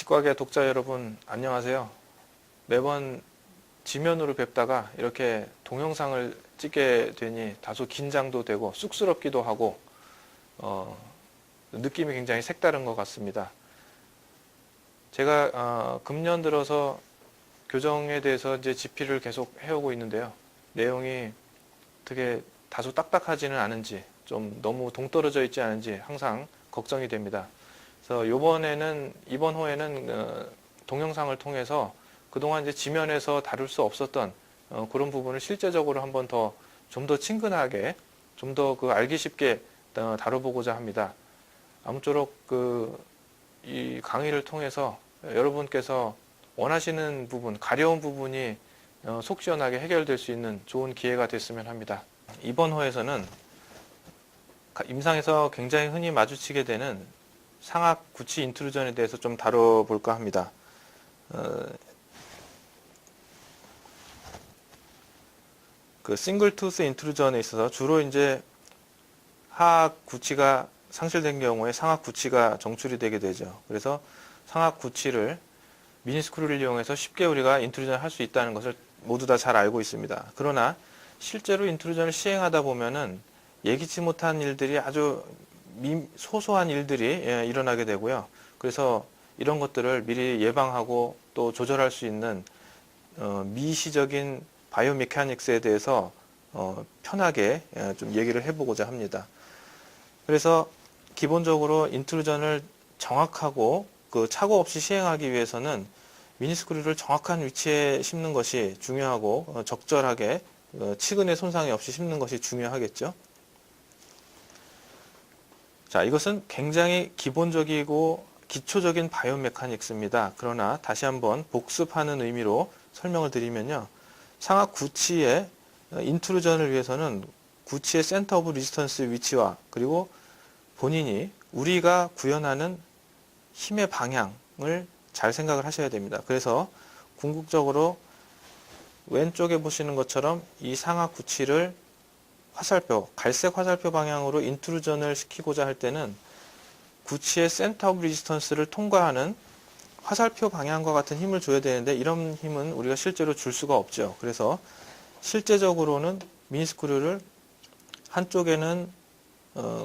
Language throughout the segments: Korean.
치과계 독자 여러분 안녕하세요. 매번 지면으로 뵙다가 이렇게 동영상을 찍게 되니 다소 긴장도 되고 쑥스럽기도 하고 느낌이 굉장히 색다른 것 같습니다. 제가 금년 들어서 교정에 대해서 이제 집필을 계속 해오고 있는데요. 내용이 되게 다소 딱딱하지는 않은지 좀 너무 동떨어져 있지 않은지 항상 걱정이 됩니다. 그래서 이번 호에는 동영상을 통해서 그동안 이제 지면에서 다룰 수 없었던 그런 부분을 실제적으로 한번 좀 더 친근하게, 좀 더 알기 쉽게 다뤄보고자 합니다. 아무쪼록 이 강의를 통해서 여러분께서 원하시는 부분, 가려운 부분이 속 시원하게 해결될 수 있는 좋은 기회가 됐으면 합니다. 이번 호에서는 임상에서 굉장히 흔히 마주치게 되는 상악 구치 인트루전에 대해서 좀 다뤄볼까 합니다. 싱글 투스 인트루전에 있어서 주로 이제 하악 구치가 상실된 경우에 상악 구치가 정출이 되게 되죠. 그래서 상악 구치를 미니스크루를 이용해서 쉽게 우리가 인트루전을 할 수 있다는 것을 모두 다 잘 알고 있습니다. 그러나 실제로 인트루전을 시행하다 보면은 예기치 못한 일들이 아주 소소한 일들이 일어나게 되고요. 그래서 이런 것들을 미리 예방하고 또 조절할 수 있는 미시적인 바이오메카닉스에 대해서 편하게 좀 얘기를 해보고자 합니다. 그래서 기본적으로 인트루전을 정확하고 착오 없이 시행하기 위해서는 미니스크류를 정확한 위치에 심는 것이 중요하고 적절하게 치근의 손상이 없이 심는 것이 중요하겠죠. 자, 이것은 굉장히 기본적이고 기초적인 바이오메카닉스입니다. 그러나 다시 한번 복습하는 의미로 설명을 드리면요. 상악 구치의 인트루전을 위해서는 구치의 센터 오브 리지스턴스 위치와 그리고 본인이 우리가 구현하는 힘의 방향을 잘 생각을 하셔야 됩니다. 그래서 궁극적으로 왼쪽에 보시는 것처럼 이 상악 구치를 화살표, 갈색 화살표 방향으로 인트루전을 시키고자 할 때는 구치의 센터 오브 리지스턴스를 통과하는 화살표 방향과 같은 힘을 줘야 되는데 이런 힘은 우리가 실제로 줄 수가 없죠. 그래서 실제적으로는 미니스크류를 한쪽에는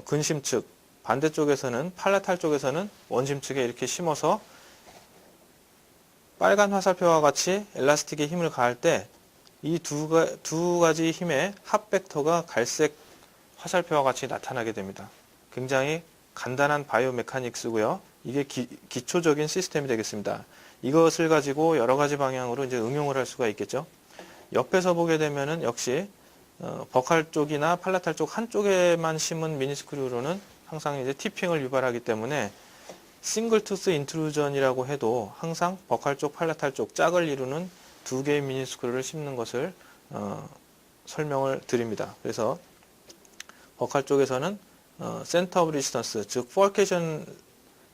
근심 측, 반대쪽에서는 팔라탈 쪽에서는 원심 측에 이렇게 심어서 빨간 화살표와 같이 엘라스틱에 힘을 가할 때 이 두 가지 힘의 합벡터가 갈색 화살표와 같이 나타나게 됩니다. 굉장히 간단한 바이오메카닉스고요. 이게 기초적인 시스템이 되겠습니다. 이것을 가지고 여러 가지 방향으로 이제 응용을 할 수가 있겠죠. 옆에서 보게 되면은 역시 버칼 쪽이나 팔라탈 쪽 한쪽에만 심은 미니스크류로는 항상 이제 티핑을 유발하기 때문에 싱글 투스 인트루전이라고 해도 항상 버칼 쪽, 팔라탈 쪽 짝을 이루는 두 개의 미니스크류를 심는 것을 설명을 드립니다. 그래서 버칼 쪽에서는 센터 오브 리지스턴스, 즉 포얼케이션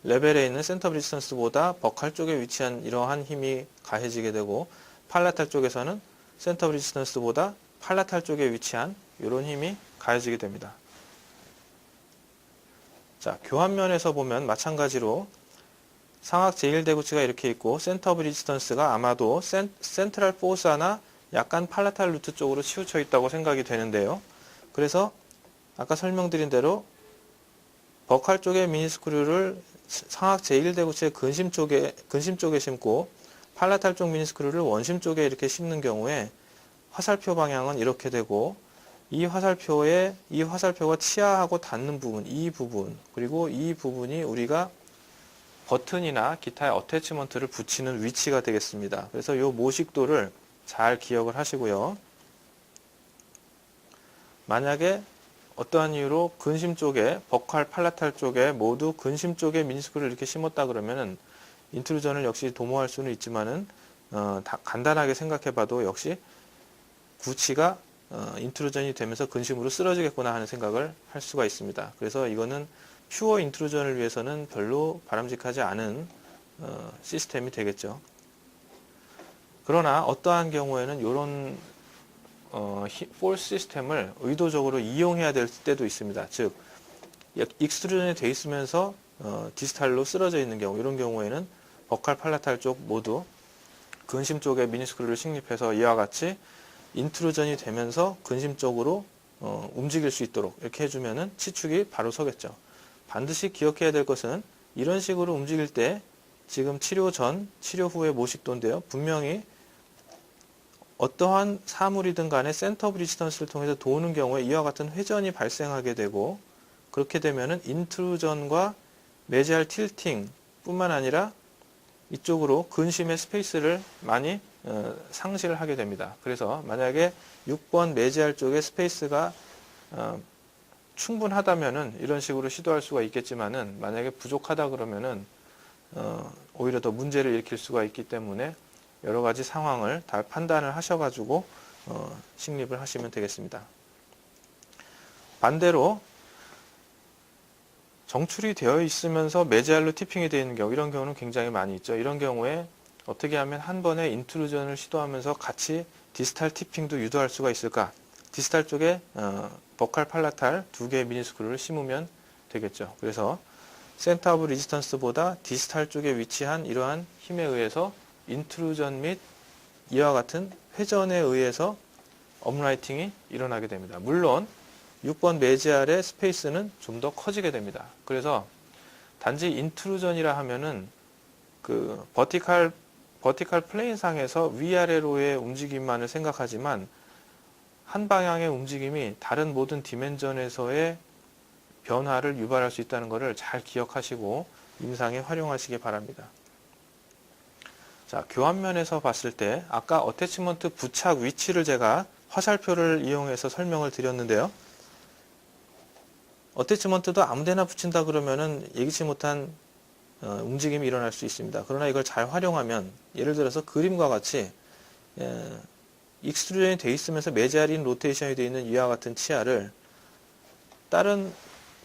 레벨에 있는 센터 오브 리지스턴스보다 버칼 쪽에 위치한 이러한 힘이 가해지게 되고 팔라탈 쪽에서는 센터 오브 리지스턴스보다 팔라탈 쪽에 위치한 이런 힘이 가해지게 됩니다. 자, 교환면에서 보면 마찬가지로 상악 제1대구치가 이렇게 있고 센터 오브 리지스턴스가 아마도 센트럴 포사나 약간 팔라탈 루트 쪽으로 치우쳐 있다고 생각이 되는데요. 그래서 아까 설명드린 대로 버칼 쪽의 미니스크류를 상악 제1대구치의 근심 쪽에 심고 팔라탈 쪽 미니스크류를 원심 쪽에 이렇게 심는 경우에 화살표 방향은 이렇게 되고 이 화살표가 치아하고 닿는 부분, 이 부분, 그리고 이 부분이 우리가 버튼이나 기타의 어태치먼트를 붙이는 위치가 되겠습니다. 그래서 이 모식도를 잘 기억을 하시고요. 만약에 어떠한 이유로 근심 쪽에, 버칼, 팔라탈 쪽에 모두 근심 쪽에 미니스크류를 이렇게 심었다 그러면은 인트루전을 역시 도모할 수는 있지만은 간단하게 생각해봐도 역시 구치가 인트루전이 되면서 근심으로 쓰러지겠구나 하는 생각을 할 수가 있습니다. 그래서 이거는 퓨어 인트루전을 위해서는 별로 바람직하지 않은 시스템이 되겠죠. 그러나 어떠한 경우에는 이런 폴스 시스템을 의도적으로 이용해야 될 때도 있습니다. 즉 익스트루전이 돼 있으면서 디스탈로 쓰러져 있는 경우, 이런 경우에는 버칼 팔라탈 쪽 모두 근심 쪽에 미니스크류를 식립해서 이와 같이 인트루전이 되면서 근심 쪽으로 움직일 수 있도록 이렇게 해주면은 치축이 바로 서겠죠. 반드시 기억해야 될 것은 이런 식으로 움직일 때 지금 치료 전, 치료 후의 모식도인데요. 분명히 어떠한 사물이든 간에 센터 오브 리지스턴스를 통해서 도는 경우에 이와 같은 회전이 발생하게 되고, 그렇게 되면은 인트루전과 메지알 틸팅 뿐만 아니라 이쪽으로 근심의 스페이스를 많이 상실을 하게 됩니다. 그래서 만약에 6번 메지알 쪽에 스페이스가 충분하다면은 이런 식으로 시도할 수가 있겠지만은, 만약에 부족하다 그러면은 오히려 더 문제를 일으킬 수가 있기 때문에 여러 가지 상황을 다 판단을 하셔가지고 식립을 하시면 되겠습니다. 반대로 정출이 되어 있으면서 메지알로 티핑이 되어 있는 경우, 이런 경우는 굉장히 많이 있죠. 이런 경우에 어떻게 하면 한 번에 인트루전을 시도하면서 같이 디스탈 티핑도 유도할 수가 있을까? 디스탈 쪽에 버칼 팔라탈 두 개의 미니스크류를 심으면 되겠죠. 그래서 센터 오브 리지스턴스보다 디스탈 쪽에 위치한 이러한 힘에 의해서 인트루전 및 이와 같은 회전에 의해서 업라이팅이 일어나게 됩니다. 물론 6번 메지알의 스페이스는 좀 더 커지게 됩니다. 그래서 단지 인트루전이라 하면은 그 버티칼 플레인 상에서 위아래로의 움직임만을 생각하지만 한 방향의 움직임이 다른 모든 디멘전에서의 변화를 유발할 수 있다는 것을 잘 기억하시고 임상에 활용하시기 바랍니다. 자, 교환면에서 봤을 때 아까 어태치먼트 부착 위치를 제가 화살표를 이용해서 설명을 드렸는데요. 어태치먼트도 아무데나 붙인다 그러면은 예기치 못한 움직임이 일어날 수 있습니다. 그러나 이걸 잘 활용하면, 예를 들어서 그림과 같이 익스트루전이 되어 있으면서 메지알인 로테이션이 되어 있는 이와 같은 치아를 다른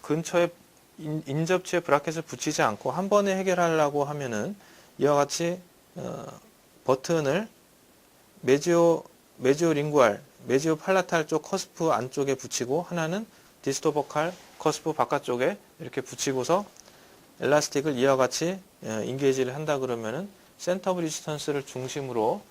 근처에 인접치에 브라켓을 붙이지 않고 한 번에 해결하려고 하면은 이와 같이 버튼을 메지오 링구알, 메지오 팔라탈 쪽 커스프 안쪽에 붙이고, 하나는 디스토버칼 커스프 바깥쪽에 이렇게 붙이고서 엘라스틱을 이와 같이 인게이지를 한다 그러면은 센터 오브 리지스턴스를 중심으로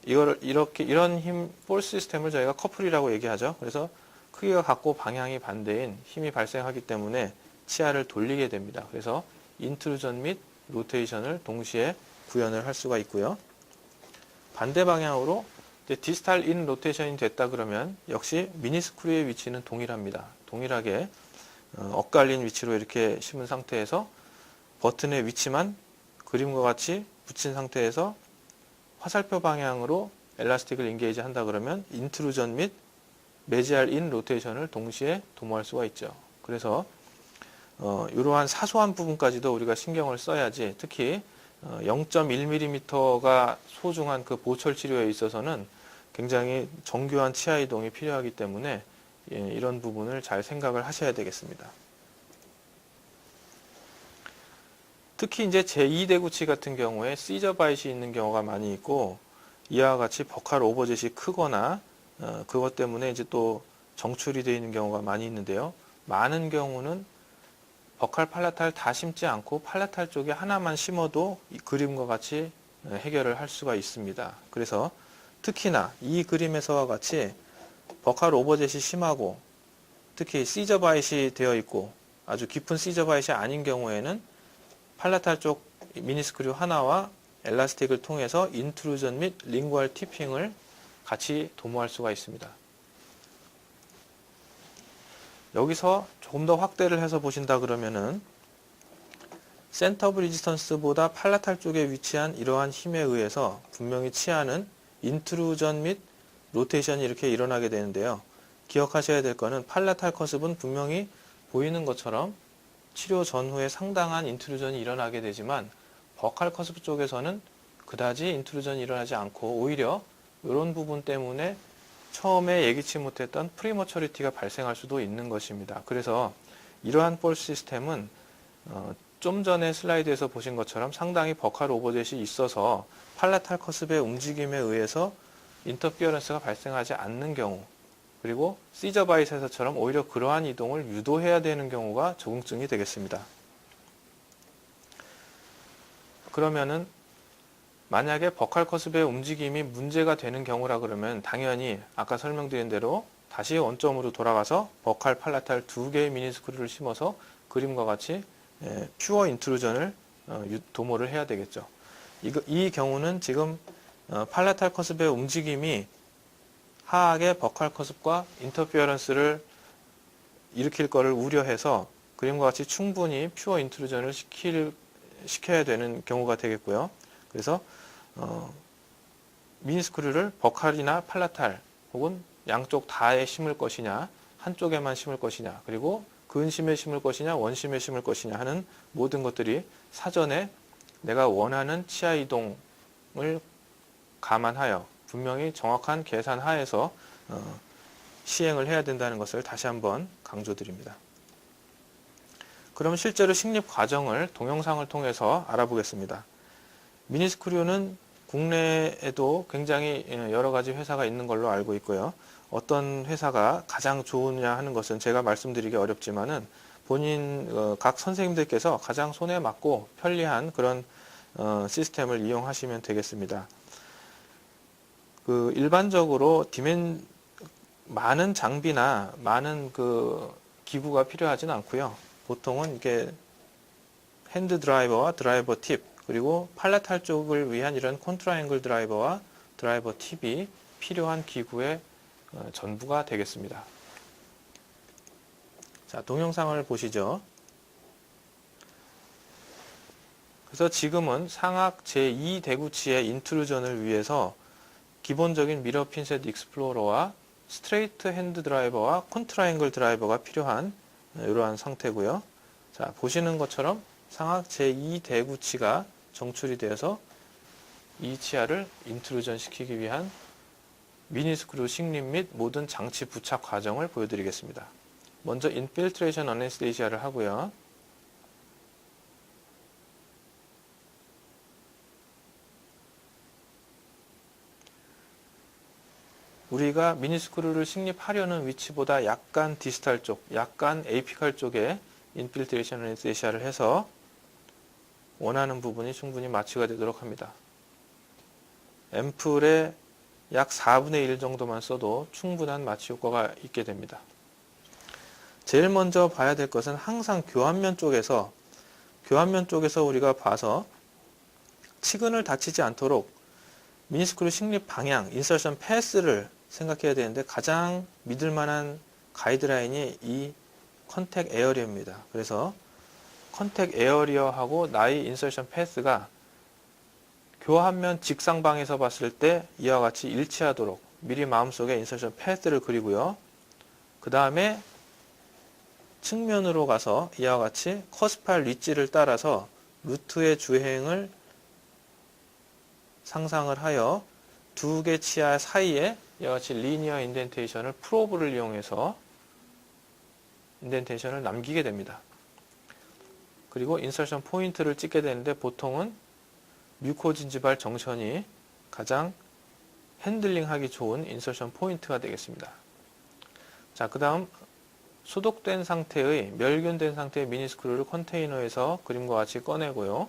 이런 힘 볼 시스템을 저희가 커플이라고 얘기하죠. 그래서 크기가 같고 방향이 반대인 힘이 발생하기 때문에 치아를 돌리게 됩니다. 그래서 인트루전 및 로테이션을 동시에 구현을 할 수가 있고요. 반대 방향으로 디스탈 인 로테이션이 됐다 그러면 역시 미니스크류의 위치는 동일합니다. 동일하게 엇갈린 위치로 이렇게 심은 상태에서 버튼의 위치만 그림과 같이 붙인 상태에서 화살표 방향으로 엘라스틱을 인게이지 한다 그러면 인트루전 및 메지알 인 로테이션을 동시에 도모할 수가 있죠. 그래서 이러한 사소한 부분까지도 우리가 신경을 써야지, 특히 0.1mm가 소중한 그 보철 치료에 있어서는 굉장히 정교한 치아 이동이 필요하기 때문에 이런 부분을 잘 생각을 하셔야 되겠습니다. 특히 이제 제2대구치 같은 경우에 시저 바이시 있는 경우가 많이 있고, 이와 같이 버칼 오버젯이 크거나 그것 때문에 이제 또 정출이 되어 있는 경우가 많이 있는데요. 많은 경우는 버칼 팔라탈 다 심지 않고 팔라탈 쪽에 하나만 심어도 이 그림과 같이 해결을 할 수가 있습니다. 그래서 특히나 이 그림에서와 같이 버칼 오버젯이 심하고 특히 시저 바이시 되어 있고 아주 깊은 시저 바이시 아닌 경우에는 팔라탈 쪽 미니스크류 하나와 엘라스틱을 통해서 인트루전 및 링구얼 티핑을 같이 도모할 수가 있습니다. 여기서 조금 더 확대를 해서 보신다 그러면은 센터 오브 리지스턴스보다 팔라탈 쪽에 위치한 이러한 힘에 의해서 분명히 치아는 인트루전 및 로테이션이 이렇게 일어나게 되는데요. 기억하셔야 될 거는 팔라탈 커습은 분명히 보이는 것처럼 치료 전후에 상당한 인트루전이 일어나게 되지만 버칼 커스프 쪽에서는 그다지 인트루전이 일어나지 않고 오히려 이런 부분 때문에 처음에 예기치 못했던 프리머처리티가 발생할 수도 있는 것입니다. 그래서 이러한 볼 시스템은 좀 전에 슬라이드에서 보신 것처럼 상당히 버칼 오버젯이 있어서 팔라탈 커스프의 움직임에 의해서 인터피어런스가 발생하지 않는 경우, 그리고 시저 바이셋처럼 오히려 그러한 이동을 유도해야 되는 경우가 적응증이 되겠습니다. 그러면은 만약에 버칼 커습의 움직임이 문제가 되는 경우라 그러면 당연히 아까 설명드린 대로 다시 원점으로 돌아가서 버칼, 팔라탈 두 개의 미니스크류를 심어서 그림과 같이 퓨어 인트루전을 도모를 해야 되겠죠. 이 경우는 지금 팔라탈 커습의 움직임이 하악의 버칼 커습과 인터피어런스를 일으킬 거를 우려해서 그림과 같이 충분히 퓨어 인트루전을 시켜야 되는 경우가 되겠고요. 그래서 미니스크류를 버칼이나 팔라탈 혹은 양쪽 다에 심을 것이냐, 한쪽에만 심을 것이냐, 그리고 근심에 심을 것이냐, 원심에 심을 것이냐 하는 모든 것들이 사전에 내가 원하는 치아 이동을 감안하여 분명히 정확한 계산 하에서 시행을 해야 된다는 것을 다시 한번 강조드립니다. 그럼 실제로 식립 과정을 동영상을 통해서 알아보겠습니다. 미니스크류는 국내에도 굉장히 여러 가지 회사가 있는 걸로 알고 있고요. 어떤 회사가 가장 좋으냐 하는 것은 제가 말씀드리기 어렵지만은 각 선생님들께서 가장 손에 맞고 편리한 그런 시스템을 이용하시면 되겠습니다. 일반적으로 많은 장비나 많은 기구가 필요하지는 않고요. 보통은 이게 핸드 드라이버와 드라이버 팁, 그리고 팔라탈 쪽을 위한 이런 콘트라앵글 드라이버와 드라이버 팁이 필요한 기구의 전부가 되겠습니다. 자, 동영상을 보시죠. 그래서 지금은 상악 제2 대구치의 인트루전을 위해서 기본적인 미러 핀셋 익스플로러와 스트레이트 핸드 드라이버와 콘트라앵글 드라이버가 필요한 이러한 상태고요. 자, 보시는 것처럼 상악 제2 대구치가 정출이 되어서 이 치아를 인트루전 시키기 위한 미니스크류 식립 및 모든 장치 부착 과정을 보여드리겠습니다. 먼저 인필트레이션 어네스테이시아를 하고요. 우리가 미니스크류를 식립하려는 위치보다 약간 디스탈 쪽, 약간 에이피칼 쪽에 인필트레이션 어네스테이시아를 해서 원하는 부분이 충분히 마취가 되도록 합니다. 앰플의 약 4분의 1 정도만 써도 충분한 마취 효과가 있게 됩니다. 제일 먼저 봐야 될 것은 항상 교환면 쪽에서 우리가 봐서 치근을 다치지 않도록 미니스크류 식립 방향, 인서션 패스를 생각해야 되는데 가장 믿을 만한 가이드라인이 이 컨택 에어리어입니다. 그래서 컨택 에어리어하고 나의 인서션 패스가 교환면 직상방에서 봤을 때 이와 같이 일치하도록 미리 마음속에 인서션 패스를 그리고요. 그 다음에 측면으로 가서 이와 같이 커스팔 릿지를 따라서 루트의 주행을 상상을 하여 두 개 치아 사이에 이와 같이 리니어 인덴테이션을 프로브를 이용해서 인덴테이션을 남기게 됩니다. 그리고 인서션 포인트를 찍게 되는데 보통은 뮤코진지발 정션이 가장 핸들링하기 좋은 인서션 포인트가 되겠습니다. 자, 그 다음 소독된 상태의 멸균된 상태의 미니스크류를 컨테이너에서 그림과 같이 꺼내고요.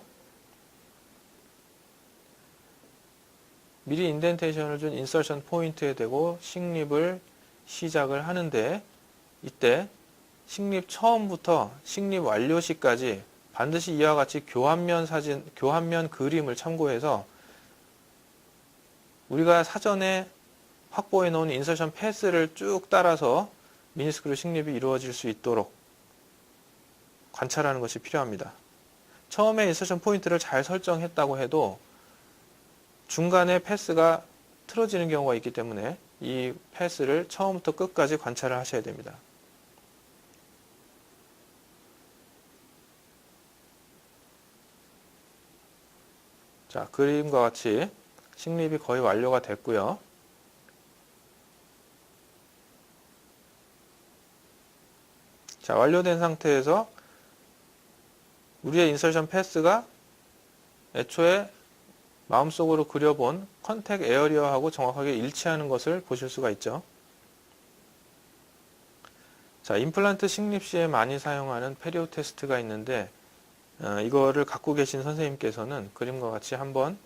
미리 인덴테이션을 준 인서션 포인트에 대고 식립을 시작을 하는데 이때 식립 처음부터 식립 완료 시까지 반드시 이와 같이 교환면 그림을 참고해서 우리가 사전에 확보해 놓은 인서션 패스를 쭉 따라서 미니스크류 식립이 이루어질 수 있도록 관찰하는 것이 필요합니다. 처음에 인서션 포인트를 잘 설정했다고 해도 중간에 패스가 틀어지는 경우가 있기 때문에 이 패스를 처음부터 끝까지 관찰을 하셔야 됩니다. 자, 그림과 같이 식립이 거의 완료가 됐고요. 자, 완료된 상태에서 우리의 인서션 패스가 애초에 마음속으로 그려본 컨택 에어리어하고 정확하게 일치하는 것을 보실 수가 있죠. 자, 임플란트 식립 시에 많이 사용하는 페리오 테스트가 있는데 이거를 갖고 계신 선생님께서는 그림과 같이 한번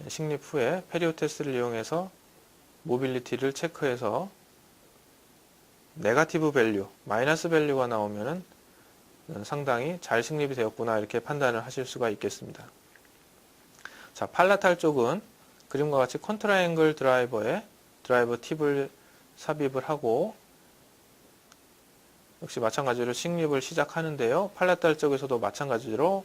식립 후에 페리오 테스트를 이용해서 모빌리티를 체크해서 네거티브 밸류, 마이너스 밸류가 나오면은 상당히 잘 식립이 되었구나 이렇게 판단을 하실 수가 있겠습니다. 자, 팔라탈 쪽은 그림과 같이 컨트라앵글 드라이버에 드라이버 팁을 삽입을 하고 역시 마찬가지로 식립을 시작하는데요. 팔라탈 쪽에서도 마찬가지로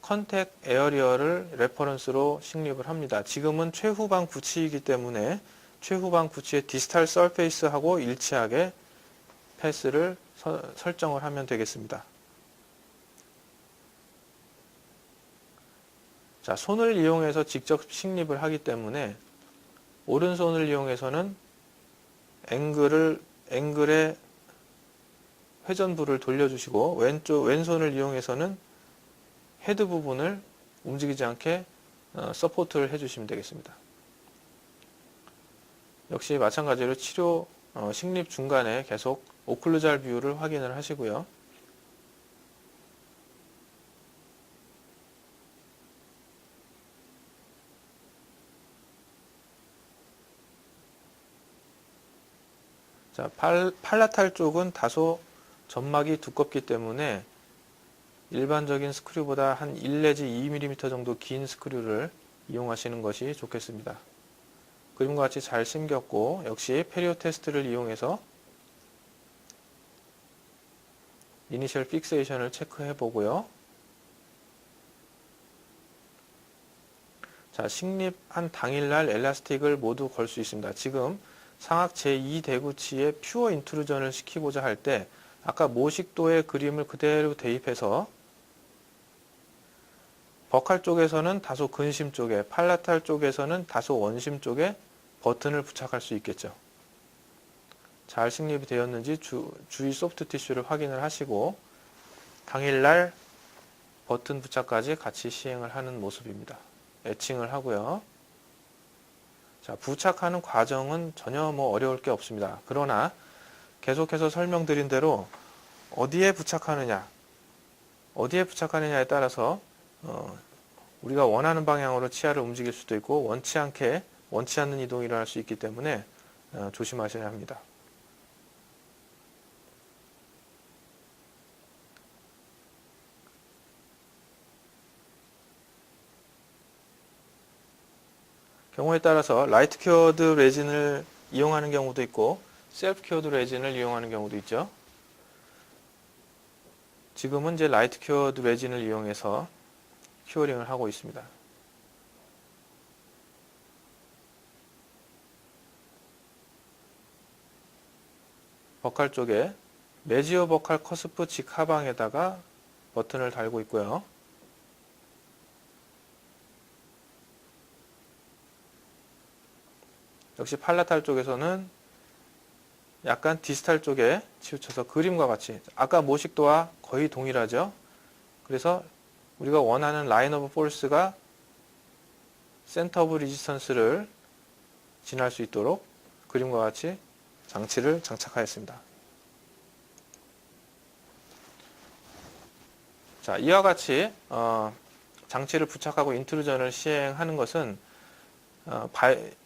컨택 에어리어를 레퍼런스로 식립을 합니다. 지금은 최후방 구치이기 때문에 최후방 구치의 디스탈 서페이스하고 일치하게 패스를 설정을 하면 되겠습니다. 자, 손을 이용해서 직접 식립을 하기 때문에 오른손을 이용해서는 앵글의 회전부를 돌려주시고 왼손을 이용해서는 헤드 부분을 움직이지 않게 서포트를 해주시면 되겠습니다. 역시 마찬가지로 식립 중간에 계속 오클루잘 뷰를 확인을 하시고요. 자, 팔라탈 쪽은 다소 점막이 두껍기 때문에 일반적인 스크류보다 한 1 내지 2mm 정도 긴 스크류를 이용하시는 것이 좋겠습니다. 그림과 같이 잘 심겼고 역시 페리오 테스트를 이용해서 이니셜 픽세이션을 체크해 보고요. 자, 식립한 당일날 엘라스틱을 모두 걸 수 있습니다. 지금 상악 제2대구치에 퓨어 인트루전을 시키고자 할 때 아까 모식도의 그림을 그대로 대입해서 버칼 쪽에서는 다소 근심 쪽에, 팔라탈 쪽에서는 다소 원심 쪽에 버튼을 부착할 수 있겠죠. 잘 식립이 되었는지 주위 소프트 티슈를 확인을 하시고 당일날 버튼 부착까지 같이 시행을 하는 모습입니다. 애칭을 하고요. 자, 부착하는 과정은 전혀 어려울 게 없습니다. 그러나 계속해서 설명드린 대로 어디에 부착하느냐에 따라서 우리가 원하는 방향으로 치아를 움직일 수도 있고 원치 않는 이동이 일어날 수 있기 때문에 조심하셔야 합니다. 경우에 따라서 라이트 큐어드 레진을 이용하는 경우도 있고 셀프 큐어드 레진을 이용하는 경우도 있죠. 지금은 이제 라이트 큐어드 레진을 이용해서 큐어링을 하고 있습니다. 버칼 쪽에 매지어 버칼 커스프 직하방에다가 버튼을 달고 있고요. 역시 팔라탈 쪽에서는 약간 디스탈 쪽에 치우쳐서 그림과 같이 아까 모식도와 거의 동일하죠. 그래서 우리가 원하는 라인 오브 포스가 센터 오브 리지스턴스를 지날 수 있도록 그림과 같이 장치를 장착하였습니다. 자, 이와 같이 장치를 부착하고 인트루전을 시행하는 것은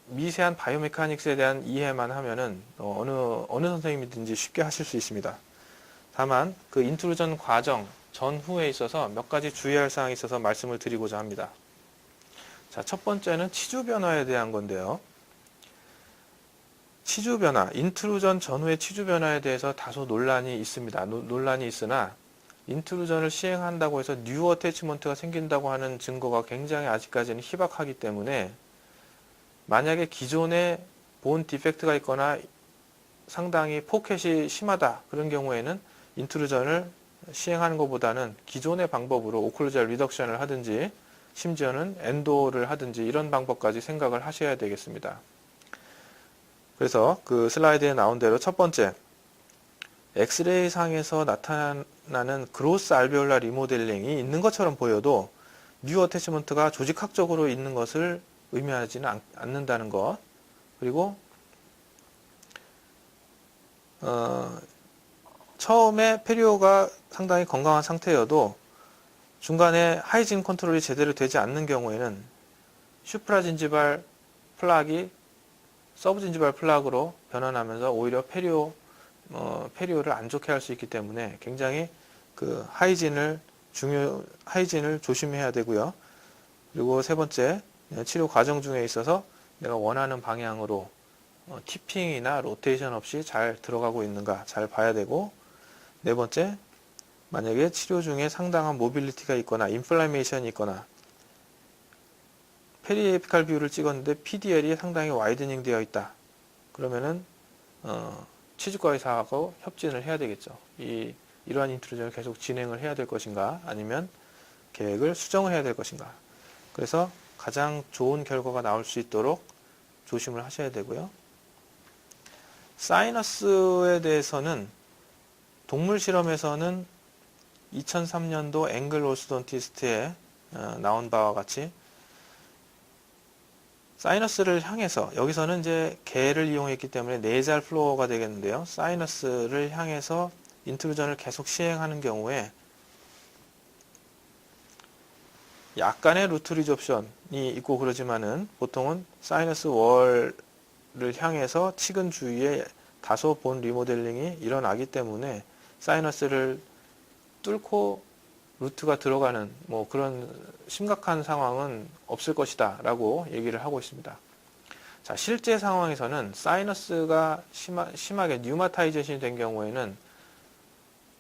미세한 바이오메카닉스에 대한 이해만 하면은 어느 선생님이든지 쉽게 하실 수 있습니다. 다만 그 인트루전 과정 전후에 있어서 몇 가지 주의할 사항이 있어서 말씀을 드리고자 합니다. 자, 첫 번째는 치주 변화에 대한 건데요. 치주 변화, 인트루전 전후의 치주 변화에 대해서 다소 논란이 있습니다. 논란이 있으나 인트루전을 시행한다고 해서 뉴 어태치먼트가 생긴다고 하는 증거가 굉장히 아직까지는 희박하기 때문에 만약에 기존에 본 디펙트가 있거나 상당히 포켓이 심하다 그런 경우에는 인트루전을 시행하는 것보다는 기존의 방법으로 오클루잘 리덕션을 하든지 심지어는 엔도를 하든지 이런 방법까지 생각을 하셔야 되겠습니다. 그래서 그 슬라이드에 나온 대로 첫 번째 엑스레이 상에서 나타나는 그로스 알베올라 리모델링이 있는 것처럼 보여도 뉴 어태치먼트가 조직학적으로 있는 것을 의미하지는 않는다는 것. 그리고 처음에 페리오가 상당히 건강한 상태여도 중간에 하이진 컨트롤이 제대로 되지 않는 경우에는 슈프라 진지발 플락이 서브 진지발 플락으로 변환하면서 오히려 페리오를 안 좋게 할 수 있기 때문에 굉장히 그 하이진을 조심해야 되고요. 그리고 세 번째, 치료 과정 중에 있어서 내가 원하는 방향으로 티핑이나 로테이션 없이 잘 들어가고 있는가 잘 봐야 되고, 네 번째, 만약에 치료 중에 상당한 모빌리티가 있거나 인플라메이션이 있거나 페리에피칼 뷰를 찍었는데 PDL이 상당히 와이드닝 되어 있다. 그러면은 치주과 의사하고 협진을 해야 되겠죠. 이러한 인트루전을 계속 진행을 해야 될 것인가, 아니면 계획을 수정을 해야 될 것인가. 그래서 가장 좋은 결과가 나올 수 있도록 조심을 하셔야 되고요. 사이너스에 대해서는 동물 실험에서는 2003년도 앵글 오스돈티스트에 나온 바와 같이 사이너스를 향해서, 여기서는 이제 개를 이용했기 때문에 네잘 플로어가 되겠는데요. 사이너스를 향해서 인트루전을 계속 시행하는 경우에 약간의 루트 리접션이 있고 그러지만은 보통은 사이너스 월을 향해서 치근 주위에 다소 본 리모델링이 일어나기 때문에 사이너스를 뚫고 루트가 들어가는 그런 심각한 상황은 없을 것이다 라고 얘기를 하고 있습니다. 자, 실제 상황에서는 사이너스가 심하게 뉴마타이제이션이 된 경우에는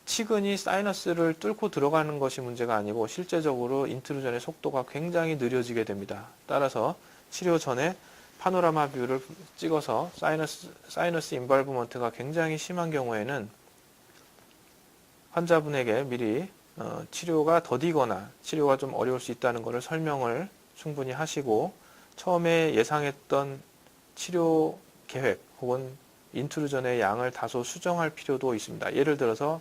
치근이 사이너스를 뚫고 들어가는 것이 문제가 아니고 실제적으로 인트루전의 속도가 굉장히 느려지게 됩니다. 따라서 치료 전에 파노라마 뷰를 찍어서 사이너스 인발브먼트가 굉장히 심한 경우에는 환자분에게 미리 치료가 더디거나 치료가 좀 어려울 수 있다는 것을 설명을 충분히 하시고, 처음에 예상했던 치료 계획 혹은 인트루전의 양을 다소 수정할 필요도 있습니다. 예를 들어서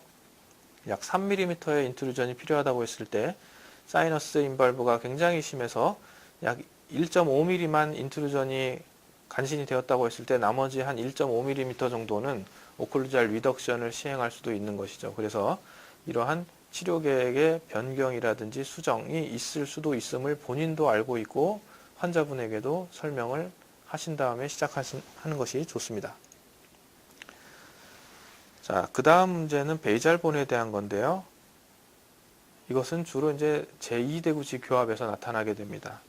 약 3mm의 인트루전이 필요하다고 했을 때 사이너스 인발브가 굉장히 심해서 약 1.5mm만 인트루전이 간신히 되었다고 했을 때 나머지 한 1.5mm 정도는 오클루잘 리덕션을 시행할 수도 있는 것이죠. 그래서 이러한 치료 계획의 변경이라든지 수정이 있을 수도 있음을 본인도 알고 있고 환자분에게도 설명을 하신 다음에 시작하는 것이 좋습니다. 자, 그 다음 문제는 베이잘본에 대한 건데요. 이것은 주로 이제 제2대구치 교합에서 나타나게 됩니다.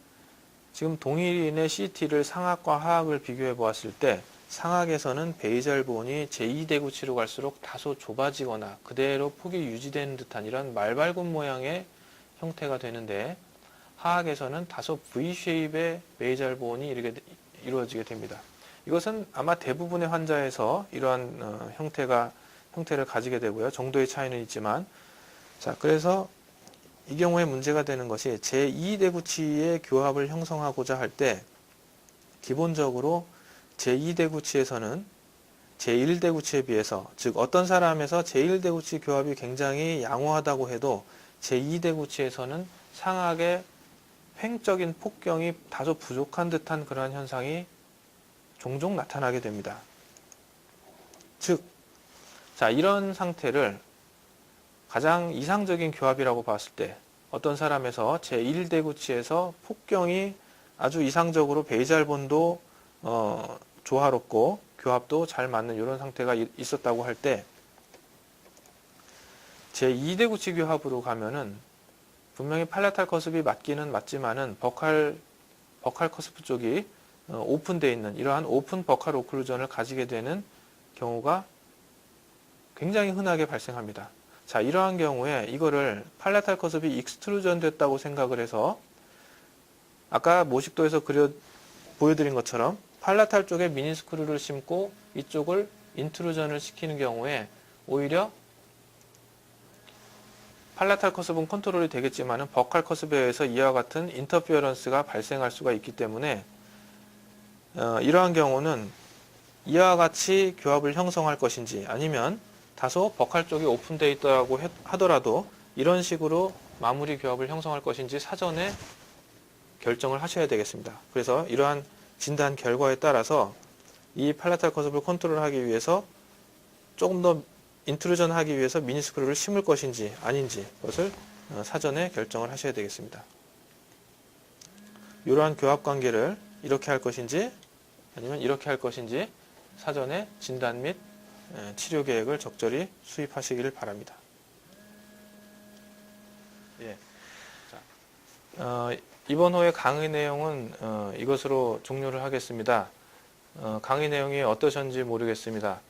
지금 동일인의 CT를 상악과 하악을 비교해 보았을 때 상악에서는 베이잘본이 제2대구치로 갈수록 다소 좁아지거나 그대로 폭이 유지되는 듯한 이런 말발굽 모양의 형태가 되는데, 하악에서는 다소 V쉐입의 베이잘본이 이루어지게 됩니다. 이것은 아마 대부분의 환자에서 이러한 형태를 가지게 되고요. 정도의 차이는 있지만, 자, 그래서 이 경우에 문제가 되는 것이 제2대구치의 교합을 형성하고자 할 때 기본적으로 제2대구치에서는 제1대구치에 비해서, 즉 어떤 사람에서 제1대구치 교합이 굉장히 양호하다고 해도 제2대구치에서는 상악의 횡적인 폭경이 다소 부족한 듯한 그러한 현상이 종종 나타나게 됩니다. 즉, 자, 이런 상태를 가장 이상적인 교합이라고 봤을 때 어떤 사람에서 제1대구치에서 폭경이 아주 이상적으로 베이잘본도 조화롭고 교합도 잘 맞는 이런 상태가 있었다고 할 때 제2대구치 교합으로 가면은 분명히 팔레탈 커습이 맞기는 맞지만은 버칼 커스프 쪽이 오픈되어 있는 이러한 오픈 버칼 오클루전을 가지게 되는 경우가 굉장히 흔하게 발생합니다. 자, 이러한 경우에 이거를 팔레탈 커습이 익스트루전 됐다고 생각을 해서 아까 모식도에서 보여드린 것처럼 팔레탈 쪽에 미니스크루를 심고 이쪽을 인트루전을 시키는 경우에 오히려 팔레탈 커습은 컨트롤이 되겠지만 버칼 커습에 의해서 이와 같은 인터피어런스가 발생할 수가 있기 때문에 이러한 경우는 이와 같이 교합을 형성할 것인지 아니면 다소 버칼 쪽이 오픈되어 있다고 하더라도 이런 식으로 마무리 교합을 형성할 것인지 사전에 결정을 하셔야 되겠습니다. 그래서 이러한 진단 결과에 따라서 이 팔레탈 커습을 컨트롤하기 위해서 조금 더 인트루전 하기 위해서 미니스크루를 심을 것인지 아닌지 그것을 사전에 결정을 하셔야 되겠습니다. 이러한 교합 관계를 이렇게 할 것인지 아니면 이렇게 할 것인지 사전에 진단 및 치료 계획을 적절히 수립하시기를 바랍니다. 예. 이번 호의 강의 내용은 이것으로 종료를 하겠습니다. 강의 내용이 어떠셨는지 모르겠습니다.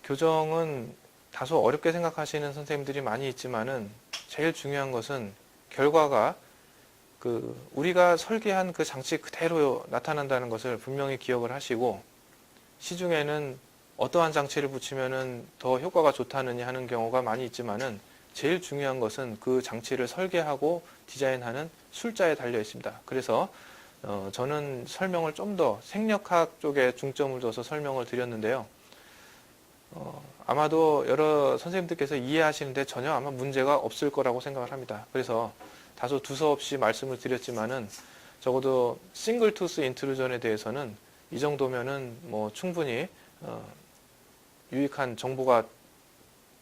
교정은 다소 어렵게 생각하시는 선생님들이 많이 있지만은 제일 중요한 것은 결과가 우리가 설계한 그 장치 그대로 나타난다는 것을 분명히 기억을 하시고, 시중에는 어떠한 장치를 붙이면은 더 효과가 좋다느니 하는 경우가 많이 있지만은 제일 중요한 것은 그 장치를 설계하고 디자인하는 술자에 달려 있습니다. 그래서 저는 설명을 좀 더 생력학 쪽에 중점을 둬서 설명을 드렸는데요. 아마도 여러 선생님들께서 이해하시는데 전혀 아마 문제가 없을 거라고 생각을 합니다. 그래서 다소 두서없이 말씀을 드렸지만은 적어도 싱글 투스 인트루전에 대해서는 이 정도면은 뭐 충분히 유익한 정보가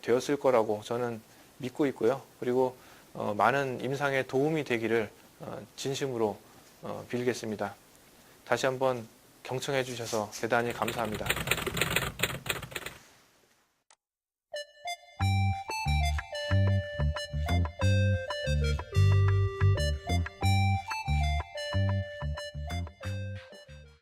되었을 거라고 저는 믿고 있고요. 그리고 많은 임상에 도움이 되기를 진심으로 빌겠습니다. 다시 한번 경청해 주셔서 대단히 감사합니다.